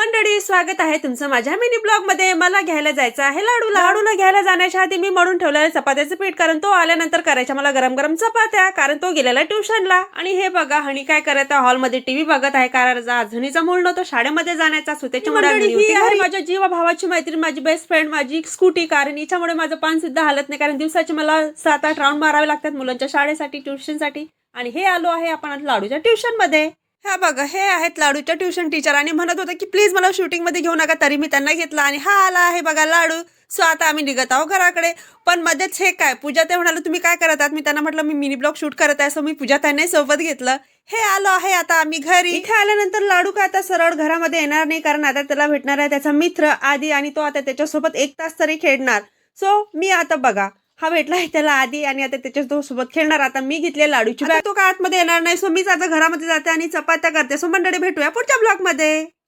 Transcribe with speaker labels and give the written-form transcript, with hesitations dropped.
Speaker 1: मंडळी, स्वागत आहे तुमचं माझ्या मिनी ब्लॉग मध्ये. मला घ्यायला जायचं आहे लाडूला घ्यायला जाण्याच्या आधी मी मळून ठेवलेलं चपात्याचं पीठ, कारण तो आल्यानंतर करायच्या मला गरम गरम चपात्या, कारण तो गेलेला ट्युशनला. आणि हे बघा, हनी काय करत आहे, हॉलमध्ये टीव्ही बघत आहे, कारण आज हनीचा मूड नव्हता शाळेमध्ये जाण्याचा. त्याच्यामुळे माझ्या जीवा भावाची मैत्रीण, माझी बेस्ट फ्रेंड, माझी स्कूटी, कारण हिच्यामुळे माझं पान सुद्धा हालत नाही, कारण दिवसाचे मला 7-8 राऊंड मारावे लागतात मुलांच्या शाळेसाठी, ट्युशनसाठी. आणि हे आलो आहे आपण आता लाडूच्या ट्युशन मध्ये. हा बघा, हे आहेत लाडूच्या ट्युशन टीचर, आणि म्हणत होता की प्लीज मला शूटिंग मध्ये घेऊ नका, तरी मी त्यांना घेतला. आणि हा आला आहे बघा लाडू. सो आता आम्ही निघत आहोत घराकडे. पण मध्येच हे काय, पूजा ते म्हणाले तुम्ही काय करत आहात. मी त्यांना म्हटलं मी मिनी ब्लॉग शूट करत आहे, सो मी पूजा त्यांना सोबत घेतलं. हे आलो आहे आता आम्ही घरी. इथे आल्यानंतर लाडू काय आता सरळ घरामध्ये येणार नाही, कारण आता त्याला भेटणार आहे त्याचा मित्र आदी, आणि तो आता त्याच्यासोबत 1 तास तरी खेळणार. सो मी आता बघा, हा भेटला आहे त्याला आधी, आणि आता त्याच्या सोबत खेळणार. आता मी घेतले लाडूची बॅग, तो काय आतमध्ये येणार नाही. सो मीच आता घरामध्ये जाते आणि चपात्या करते. सो मंडळी, भेटूया पुढच्या ब्लॉग मध्ये.